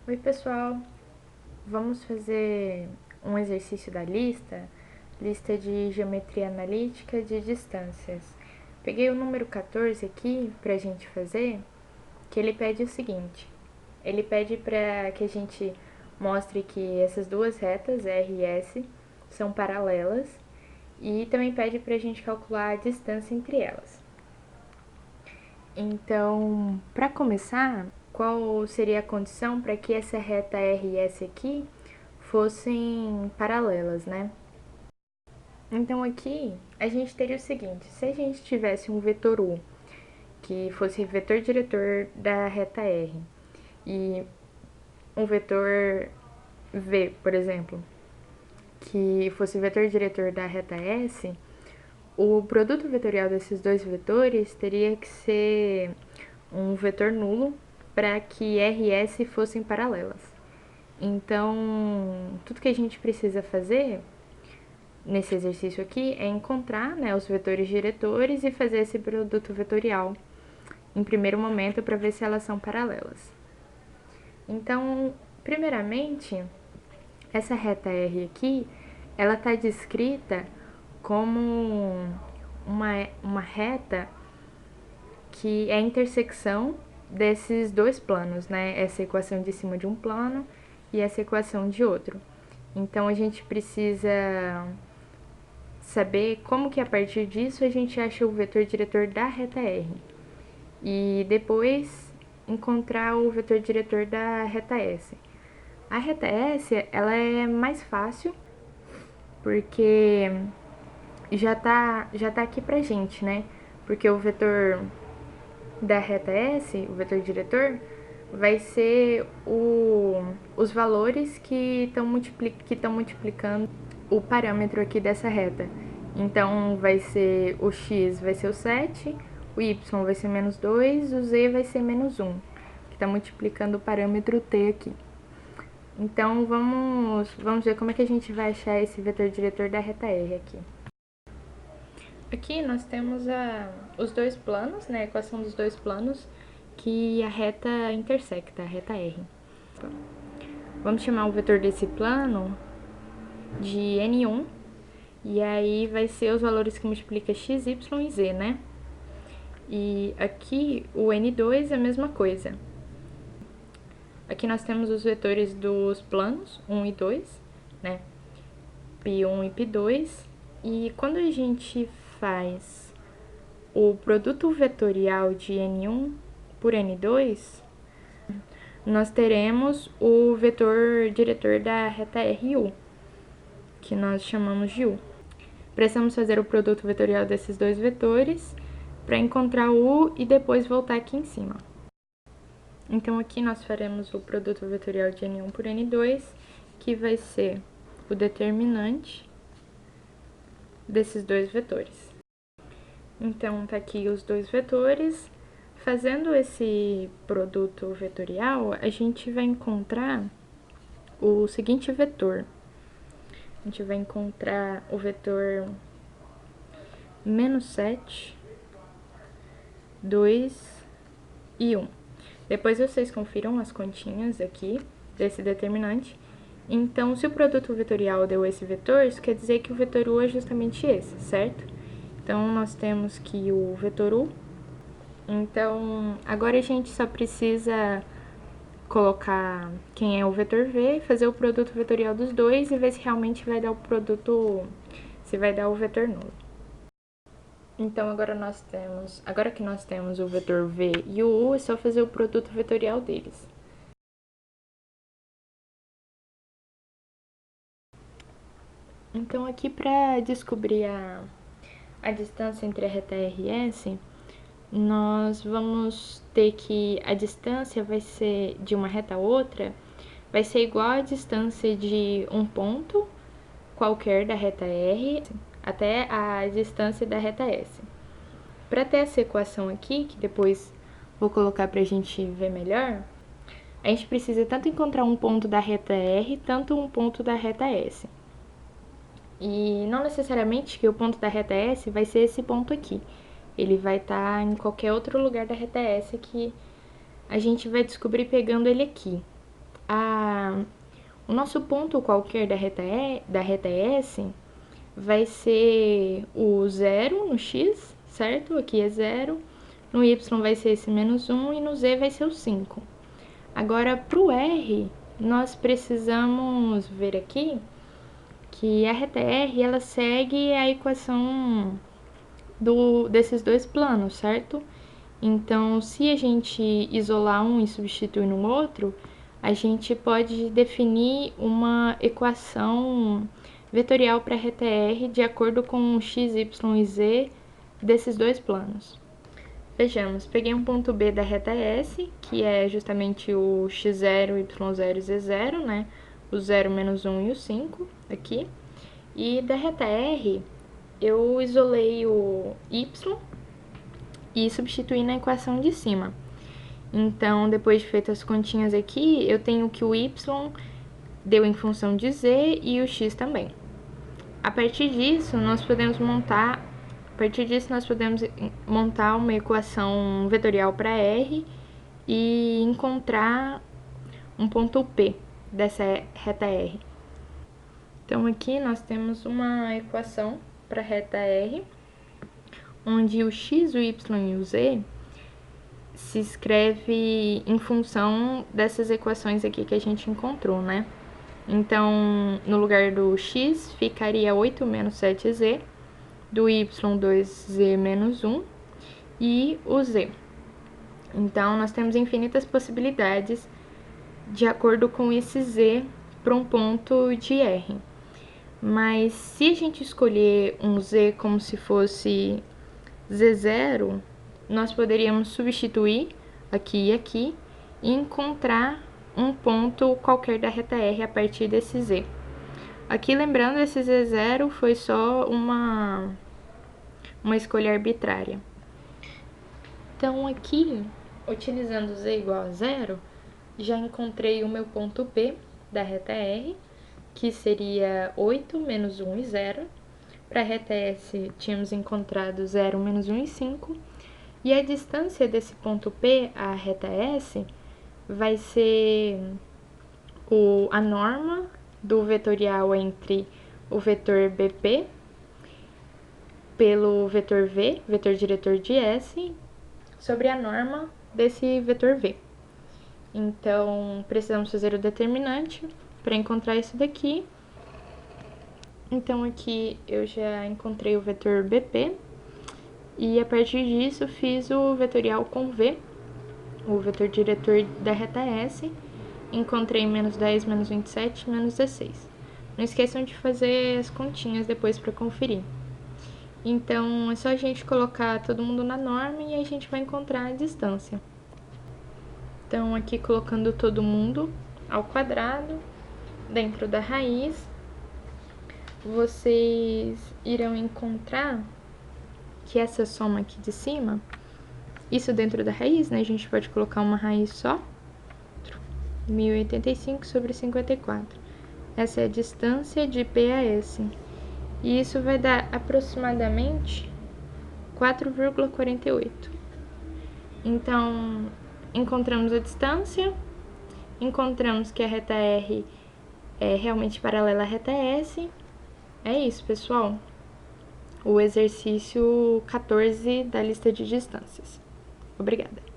Oi, pessoal! Vamos fazer um exercício da lista de geometria analítica de distâncias. Peguei o número 14 aqui pra gente fazer, que ele pede o seguinte. Ele pede para que a gente mostre que essas duas retas, R e S, são paralelas e também pede pra gente calcular a distância entre elas. Então, para começar, qual seria a condição para que essa reta R e S aqui fossem paralelas, né? Então aqui a gente teria o seguinte: se a gente tivesse um vetor U que fosse vetor diretor da reta R e um vetor V, por exemplo, que fosse vetor diretor da reta S, o produto vetorial desses dois vetores teria que ser um vetor nulo para que R e S fossem paralelas. Então, tudo que a gente precisa fazer nesse exercício aqui é encontrar, né, os vetores diretores e fazer esse produto vetorial em primeiro momento para ver se elas são paralelas. Então, primeiramente, essa reta R aqui, ela está descrita como uma reta que é a intersecção desses dois planos, né? Essa equação de cima de um plano e essa equação de outro. Então, a gente precisa saber como que a partir disso a gente acha o vetor diretor da reta R. E depois encontrar o vetor diretor da reta S. A reta S, ela é mais fácil porque já tá aqui pra gente, né? Porque o vetor da reta S, o vetor diretor, vai ser os valores que estão multiplicando o parâmetro aqui dessa reta. Então, vai ser o x vai ser o 7, o y vai ser menos 2, o z vai ser menos 1, que está multiplicando o parâmetro t aqui. Então, vamos ver como é que a gente vai achar esse vetor diretor da reta R aqui. Aqui nós temos os dois planos, né, a equação dos dois planos, que a reta intersecta, a reta R. Vamos chamar o vetor desse plano de N1, e aí vai ser os valores que multiplica x, y e z, né? E aqui o N2 é a mesma coisa. Aqui nós temos os vetores dos planos, 1 e 2, né? π1 e π2. E quando a gente faz o produto vetorial de N1 por N2, nós teremos o vetor diretor da reta RU, que nós chamamos de U. Precisamos fazer o produto vetorial desses dois vetores para encontrar o U e depois voltar aqui em cima. Então, aqui nós faremos o produto vetorial de N1 por N2, que vai ser o determinante desses dois vetores. Então, tá aqui os dois vetores. Fazendo esse produto vetorial, a gente vai encontrar o seguinte vetor. A gente vai encontrar o vetor menos 7, 2 e 1. Depois vocês confiram as continhas aqui desse determinante. Então, se o produto vetorial deu esse vetor, isso quer dizer que o vetor U é justamente esse, certo? Então, nós temos que o vetor U. Então, agora a gente só precisa colocar quem é o vetor V, fazer o produto vetorial dos dois e ver se realmente vai dar o produto, se vai dar o vetor nulo. Então, agora que nós temos o vetor V e o U, é só fazer o produto vetorial deles. Então, aqui para descobrir a distância entre a reta R e S, nós vamos ter que a distância vai ser de uma reta a outra, vai ser igual à distância de um ponto qualquer da reta R até a distância da reta S. Para ter essa equação aqui, que depois vou colocar para a gente ver melhor, a gente precisa tanto encontrar um ponto da reta R, tanto um ponto da reta S. E não necessariamente que o ponto da reta S vai ser esse ponto aqui. Ele vai estar em qualquer outro lugar da reta S que a gente vai descobrir pegando ele aqui. O nosso ponto qualquer da reta S vai ser o zero no x, certo? Aqui é zero. No y vai ser esse menos 1 e no z vai ser o 5. Agora, para o r, nós precisamos ver aqui que a reta r ela segue a equação desses dois planos, certo? Então, se a gente isolar um e substituir no outro, a gente pode definir uma equação vetorial para a reta r de acordo com x, y e z desses dois planos. Vejamos, peguei um ponto B da reta S, que é justamente o x0, y0 e z0, né? O 0, menos 1 e o 5 aqui. E da reta R, eu isolei o y e substituí na equação de cima. Então, depois de feitas as continhas aqui, eu tenho que o y deu em função de z e o x também. A partir disso, nós podemos montar uma equação vetorial para R e encontrar um ponto P dessa reta R. Então, aqui nós temos uma equação para a reta R, onde o x, o y e o z se escreve em função dessas equações aqui que a gente encontrou, né? Então, no lugar do x, ficaria 8 menos 7z, do y 2z menos 1 e o z. Então, nós temos infinitas possibilidades de acordo com esse z para um ponto de R. Mas se a gente escolher um z como se fosse z0, nós poderíamos substituir aqui e aqui e encontrar um ponto qualquer da reta R a partir desse z. Aqui, lembrando, esse z0 foi só uma escolha arbitrária. Então, aqui, utilizando z igual a 0, já encontrei o meu ponto P da reta R, que seria 8 menos 1 e 0. Para a reta S, tínhamos encontrado 0, menos 1 e 5. E a distância desse ponto P à reta S vai ser a norma do vetorial entre o vetor BP pelo vetor V, vetor diretor de S, sobre a norma desse vetor V. Então, precisamos fazer o determinante para encontrar isso daqui. Então, aqui eu já encontrei o vetor BP e a partir disso fiz o vetorial com V, o vetor diretor da reta S. Encontrei menos 10, menos 27, menos 16. Não esqueçam de fazer as continhas depois para conferir. Então, é só a gente colocar todo mundo na norma e a gente vai encontrar a distância. Então, aqui colocando todo mundo ao quadrado, dentro da raiz, vocês irão encontrar que essa soma aqui de cima, isso dentro da raiz, né? A gente pode colocar uma raiz só, 1085 sobre 54. Essa é a distância de P a S. E isso vai dar aproximadamente 4,48. Então, encontramos a distância, encontramos que a reta R é realmente paralela à reta S. É isso, pessoal. O exercício 14 da lista de distâncias. Obrigada.